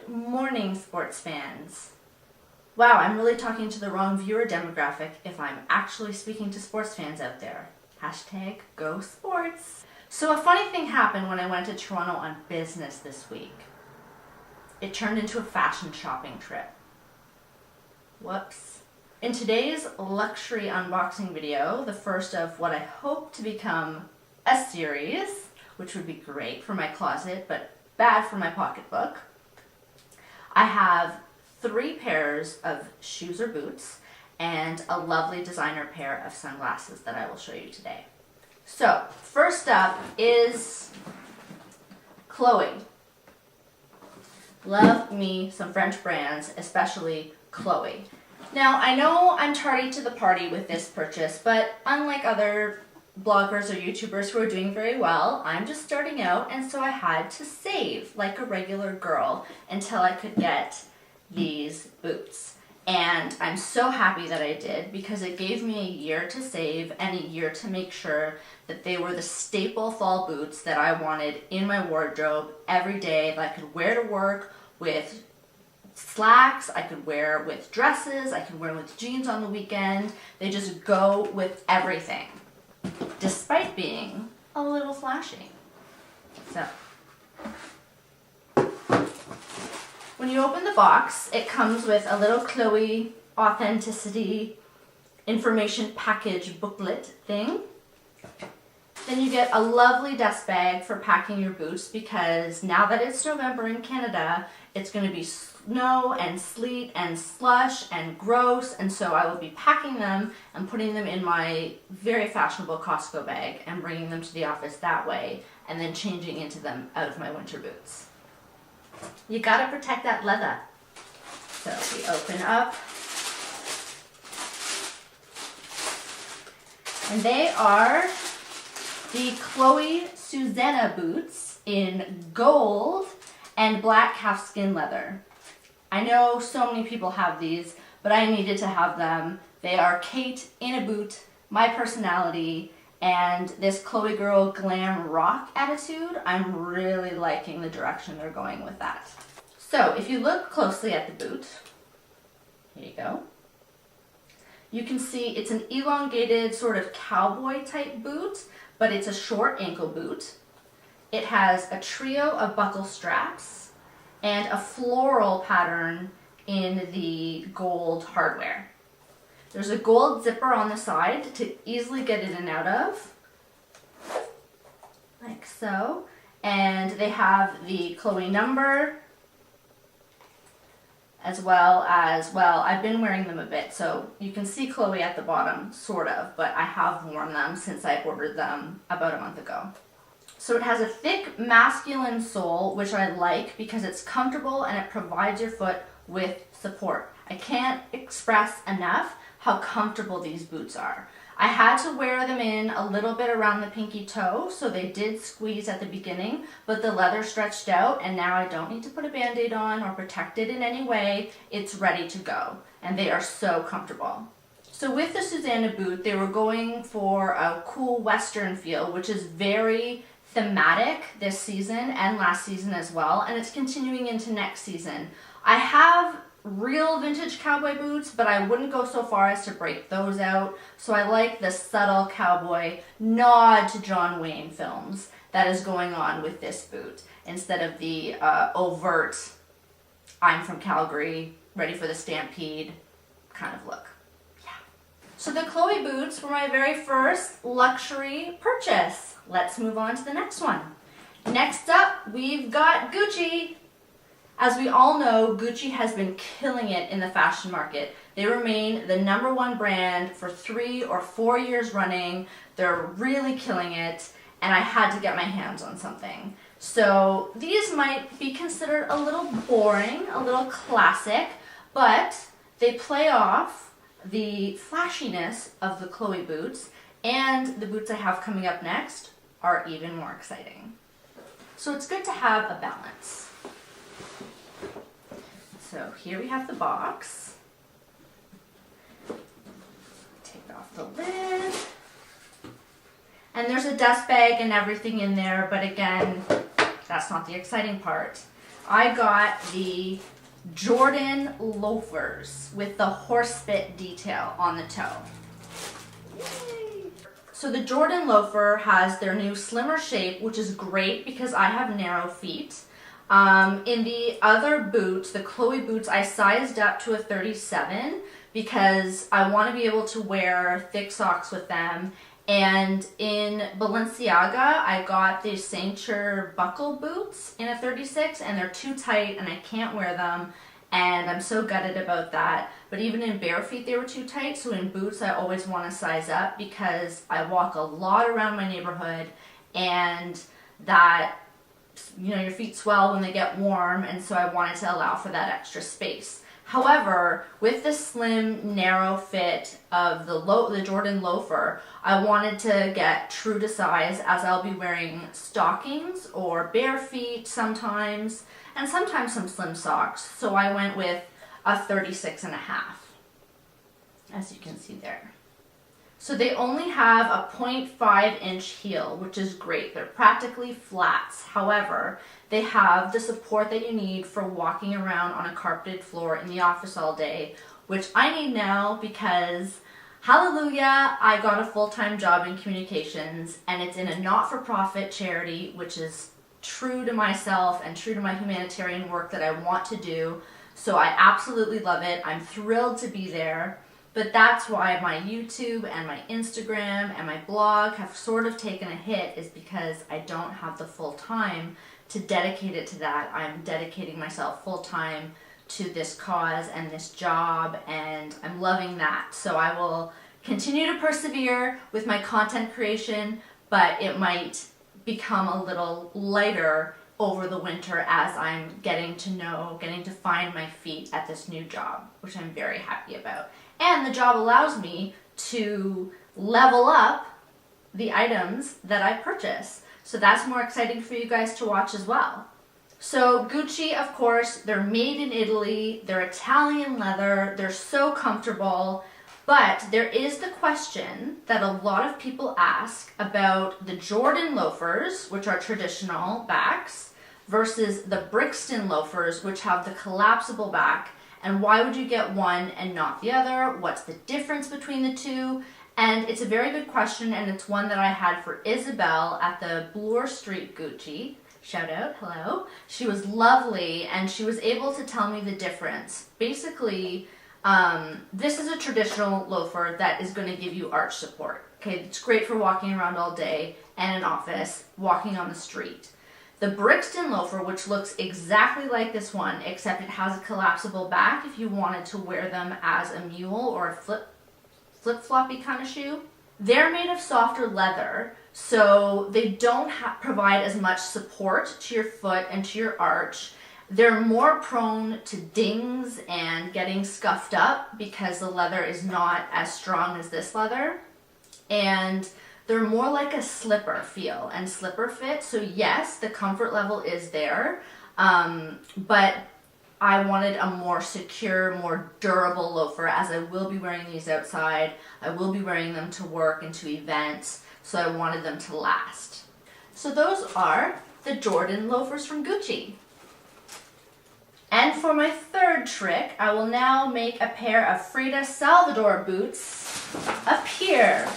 Good morning, sports fans. Wow, I'm really talking to the wrong viewer demographic if I'm actually speaking to sports fans out there. Hashtag go sports. So a funny thing happened when I went to Toronto on business this week. It turned into a fashion shopping trip. Whoops. In today's luxury unboxing video, the first of what I hope to become a series, which would be great for my closet, but bad for my pocketbook, I have 3 pairs of shoes or boots and a lovely designer pair of sunglasses that I will show you today. So, first up is Chloe. Love me some French brands, especially Chloe. Now, I know I'm tardy to the party with this purchase, but unlike other bloggers or YouTubers who are doing very well, I'm just starting out, and so I had to save like a regular girl until I could get these boots. And I'm so happy that I did, because it gave me a year to save and a year to make sure that they were the staple fall boots that I wanted in my wardrobe every day, that I could wear to work with slacks, I could wear with dresses, I could wear with jeans on the weekend. They just go with everything, despite being a little flashy. So, when you open the box, it comes with a little Chloe authenticity information package booklet thing. Then you get a lovely dust bag for packing your boots, because now that it's November in Canada, it's going to be snow and sleet and slush and gross, and so I will be packing them and putting them in my very fashionable Costco bag and bringing them to the office that way, and then changing into them out of my winter boots. You gotta protect that leather. So we open up, and they are the Chloe Susanna boots in gold and black calfskin leather. I know so many people have these, but I needed to have them. They are Cate in a boot, my personality, and this Chloe girl glam rock attitude. I'm really liking the direction they're going with that. So if you look closely at the boot, here you go, you can see it's an elongated sort of cowboy type boot, but it's a short ankle boot. It has a trio of buckle straps and a floral pattern in the gold hardware. There's a gold zipper on the side to easily get in and out of, like so. And they have the Chloe number, as well as, well, I've been wearing them a bit, so you can see Chloe at the bottom, sort of, but I have worn them since I ordered them about a month ago. So it has a thick masculine sole, which I like because it's comfortable and it provides your foot with support. I can't express enough how comfortable these boots are. I had to wear them in a little bit around the pinky toe, so they did squeeze at the beginning, but the leather stretched out, and now I don't need to put a band-aid on or protect it in any way. It's ready to go, and they are so comfortable. So with the Susanna boot, they were going for a cool Western feel, which is very thematic this season and last season as well, and it's continuing into next season. I have real vintage cowboy boots, but I wouldn't go so far as to break those out, so I like the subtle cowboy nod to John Wayne films that is going on with this boot, instead of the overt I'm from Calgary, ready for the stampede kind of look. Yeah. So the Chloe boots were my very first luxury purchase. Let's move on to the next one. Next up, we've got Gucci. As we all know, Gucci has been killing it in the fashion market. They remain the #1 brand for 3 or 4 years running. They're really killing it, and I had to get my hands on something. So these might be considered a little boring, a little classic, but they play off the flashiness of the Chloe boots, and the boots I have coming up next are even more exciting. So it's good to have a balance. So here we have the box. Take off the lid. And there's a dust bag and everything in there, but again, that's not the exciting part. I got the Jordaan Loafers with the horse bit detail on the toe. Yay. So the Jordaan loafer has their new slimmer shape, which is great because I have narrow feet. In the other boots, the Chloe boots, I sized up to a 37 because I want to be able to wear thick socks with them. And in Balenciaga, I got the Sainture buckle boots in a 36, and they're too tight and I can't wear them. And I'm so gutted about that. But even in bare feet, they were too tight. So in boots, I always want to size up because I walk a lot around my neighborhood, and that, you know, your feet swell when they get warm. And so I wanted to allow for that extra space. However, with the slim, narrow fit of the Jordaan loafer, I wanted to get true to size, as I'll be wearing stockings or bare feet sometimes, and sometimes some slim socks. So I went with a 36 and a half, as you can see there. So they only have a 0.5 inch heel, which is great. They're practically flats. However, they have the support that you need for walking around on a carpeted floor in the office all day, which I need now because, hallelujah, I got a full-time job in communications, and it's in a not-for-profit charity, which is true to myself and true to my humanitarian work that I want to do. So I absolutely love it. I'm thrilled to be there. But that's why my YouTube and my Instagram and my blog have sort of taken a hit, is because I don't have the full time to dedicate it to that. I'm dedicating myself full time to this cause and this job, and I'm loving that. So I will continue to persevere with my content creation, but it might become a little lighter over the winter as I'm getting to find my feet at this new job, which I'm very happy about. And the job allows me to level up the items that I purchase. So that's more exciting for you guys to watch as well. So Gucci, of course, they're made in Italy, they're Italian leather, they're so comfortable, but there is the question that a lot of people ask about the Jordaan loafers, which are traditional backs, versus the Brixton loafers, which have the collapsible back. And why would you get one and not the other? What's the difference between the two? And it's a very good question, and it's one that I had for Isabel at the Bloor Street Gucci. Shout out, hello. She was lovely, and she was able to tell me the difference. Basically, this is a traditional loafer that is going to give you arch support. Okay, it's great for walking around all day and in office, walking on the street. The Brixton loafer, which looks exactly like this one, except it has a collapsible back if you wanted to wear them as a mule or a flip-floppy kind of shoe. They're made of softer leather, so they don't provide as much support to your foot and to your arch. They're more prone to dings and getting scuffed up because the leather is not as strong as this leather. And they're more like a slipper feel and slipper fit. So yes, the comfort level is there, but I wanted a more secure, more durable loafer, as I will be wearing these outside. I will be wearing them to work and to events, so I wanted them to last. So those are the Jordaan loafers from Gucci. And for my third trick, I will now make a pair of Frida Salvador boots appear.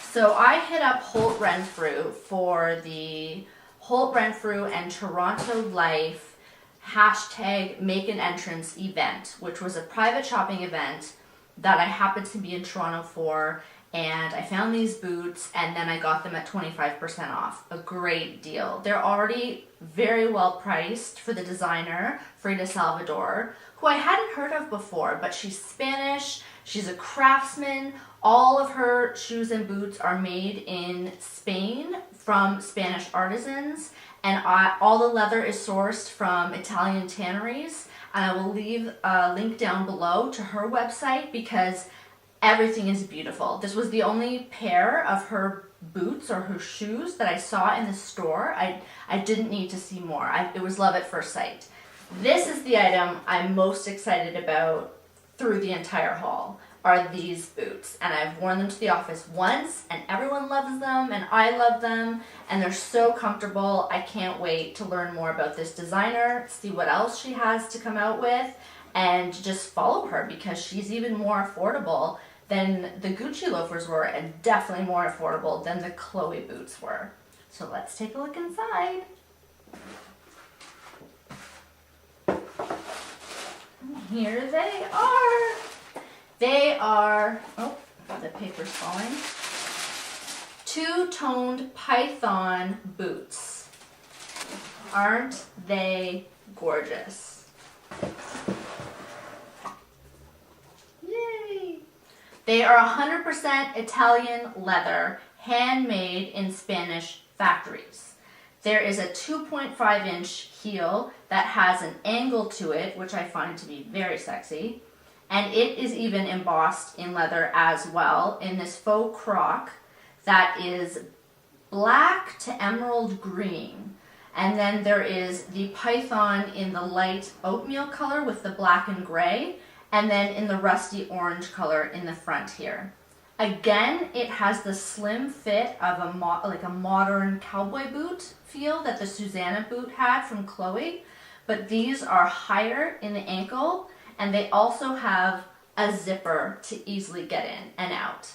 So I hit up Holt Renfrew for the Holt Renfrew and Toronto Life hashtag Make an Entrance event, which was a private shopping event that I happened to be in Toronto for, and I found these boots and then I got them at 25% off. A great deal. They're already very well priced for the designer, Frida Salvador, who I hadn't heard of before, but she's Spanish, she's a craftsman. All of her shoes and boots are made in Spain from Spanish artisans, and all the leather is sourced from Italian tanneries. And I will leave a link down below to her website because everything is beautiful. This was the only pair of her boots or her shoes that I saw in the store. I didn't need to see more. It was love at first sight. This is the item I'm most excited about through the entire haul. are these boots. And I've worn them to the office once and everyone loves them and I love them and they're so comfortable. I can't wait to learn more about this designer, see what else she has to come out with, and just follow her because she's even more affordable than the Gucci loafers were and definitely more affordable than the Chloe boots were. So let's take a look inside. Here they are. They are, oh, the paper's falling. Two-toned python boots. Aren't they gorgeous? Yay! They are 100% Italian leather, handmade in Spanish factories. There is a 2.5-inch heel that has an angle to it, which I find to be very sexy. And it is even embossed in leather as well in this faux croc that is black to emerald green. And then there is the python in the light oatmeal color with the black and gray, and then in the rusty orange color in the front here. Again, it has the slim fit of a modern cowboy boot feel that the Susanna boot had from Chloe, but these are higher in the ankle and they also have a zipper to easily get in and out.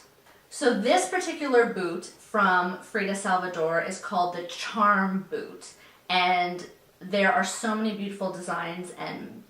So this particular boot from Frida Salvador is called the Charm boot, and there are so many beautiful designs and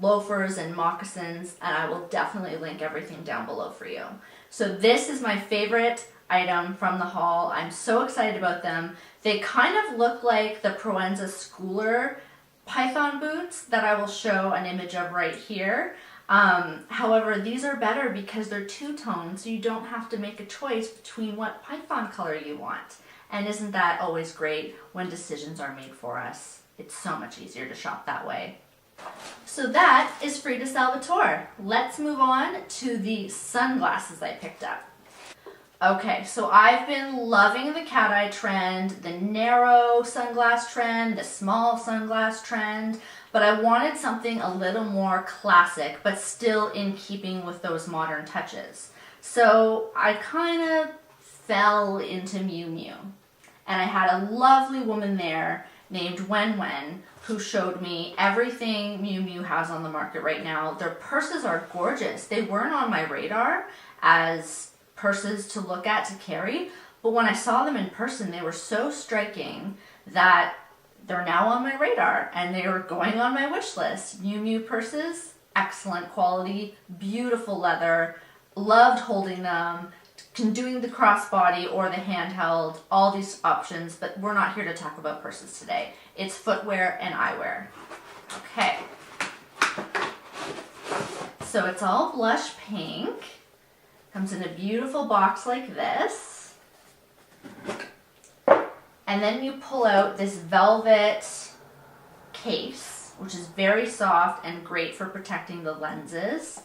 loafers and moccasins, and I will definitely link everything down below for you. So this is my favorite item from the haul. I'm so excited about them. They kind of look like the Proenza Schooler python boots that I will show an image of right here. However, these are better because they're two-tone, so you don't have to make a choice between what python color you want. And isn't that always great when decisions are made for us? It's so much easier to shop that way. So that is Frida Salvador. Let's move on to the sunglasses I picked up. Okay, so I've been loving the cat eye trend, the narrow sunglass trend, the small sunglass trend, but I wanted something a little more classic, but still in keeping with those modern touches. So I kind of fell into Miu Miu, and I had a lovely woman there named Wen, who showed me everything Miu Miu has on the market right now. Their purses are gorgeous. They weren't on my radar as purses to look at, to carry, but when I saw them in person, they were so striking that they're now on my radar and they are going on my wish list. Miu Miu purses, excellent quality, beautiful leather, loved holding them, doing the crossbody or the handheld, all these options, but we're not here to talk about purses today. It's footwear and eyewear. Okay. So it's all blush pink. Comes in a beautiful box like this. And then you pull out this velvet case, which is very soft and great for protecting the lenses.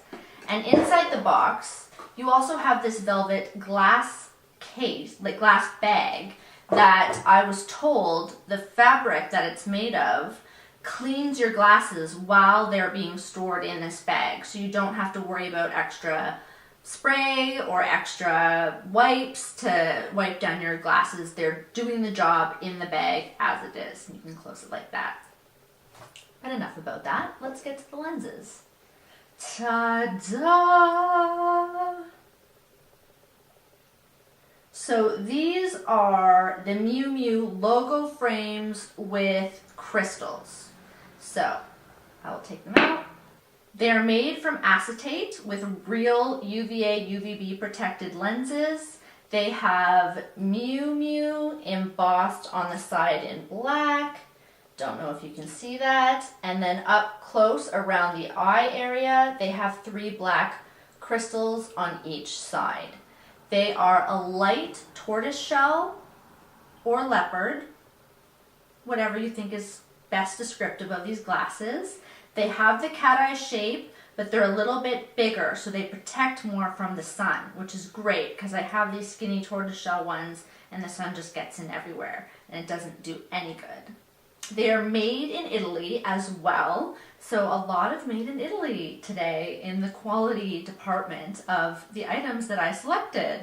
And inside the box, you also have this velvet glass case, like glass bag, that I was told the fabric that it's made of cleans your glasses while they're being stored in this bag. So you don't have to worry about extra spray or extra wipes to wipe down your glasses. They're doing the job in the bag as it is. You can close it like that. But enough about that. Let's get to the lenses. Ta-da! So these are the Miu Miu logo frames with crystals. So I will take them out. They're made from acetate with real UVA, UVB protected lenses. They have Miu Miu embossed on the side in black. Don't know if you can see that. And then up close around the eye area, they have 3 black crystals on each side. They are a light tortoise shell or leopard, whatever you think is best descriptive of these glasses. They have the cat eye shape, but they're a little bit bigger, so they protect more from the sun, which is great because I have these skinny tortoiseshell ones and the sun just gets in everywhere and it doesn't do any good. They are made in Italy as well, So a lot of made in Italy today in the quality department of the items that I selected.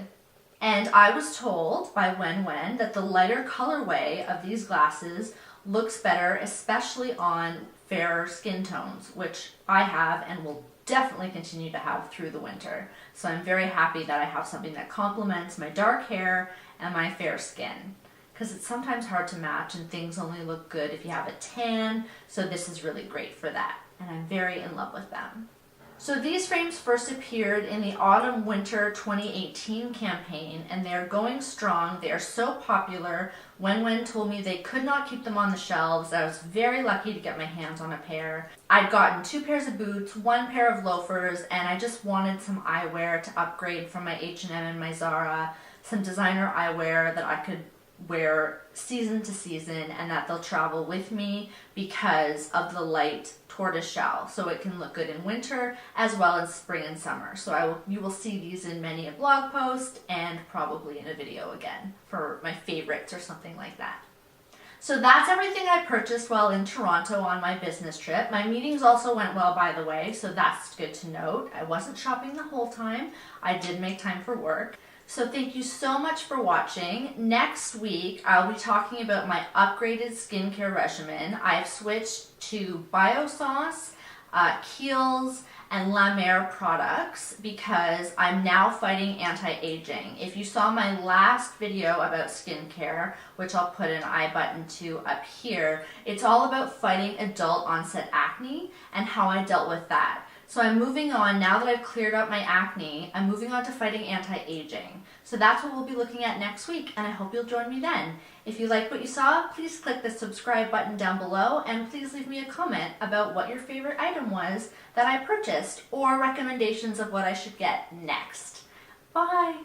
And I was told by Wen that the lighter colorway of these glasses looks better, especially on fairer skin tones, which I have and will definitely continue to have through the winter. So I'm very happy that I have something that complements my dark hair and my fair skin, because it's sometimes hard to match and things only look good if you have a tan, so this is really great for that, and I'm very in love with them. So these frames first appeared in the Autumn-Winter 2018 campaign, and they're going strong. They are so popular. Wen told me they could not keep them on the shelves. I was very lucky to get my hands on a pair. I'd gotten 2 pairs of boots, 1 pair of loafers, and I just wanted some eyewear to upgrade from my H&M and my Zara, some designer eyewear that I could wear season to season and that they'll travel with me because of the light tortoiseshell, so it can look good in winter as well as spring and summer. So you will see these in many a blog post and probably in a video again for my favorites or something like that. So that's everything I purchased while in Toronto on my business trip. My meetings also went well, by the way, so that's good to note. I wasn't shopping the whole time. I did make time for work. So thank you so much for watching. Next week, I'll be talking about my upgraded skincare regimen. I've switched to Biosauce, Kiehl's, and La Mer products because I'm now fighting anti-aging. If you saw my last video about skincare, which I'll put an I button to up here, it's all about fighting adult onset acne and how I dealt with that. So I'm moving on, now that I've cleared up my acne, I'm moving on to fighting anti-aging. So that's what we'll be looking at next week, and I hope you'll join me then. If you liked what you saw, please click the subscribe button down below, and please leave me a comment about what your favorite item was that I purchased, or recommendations of what I should get next. Bye!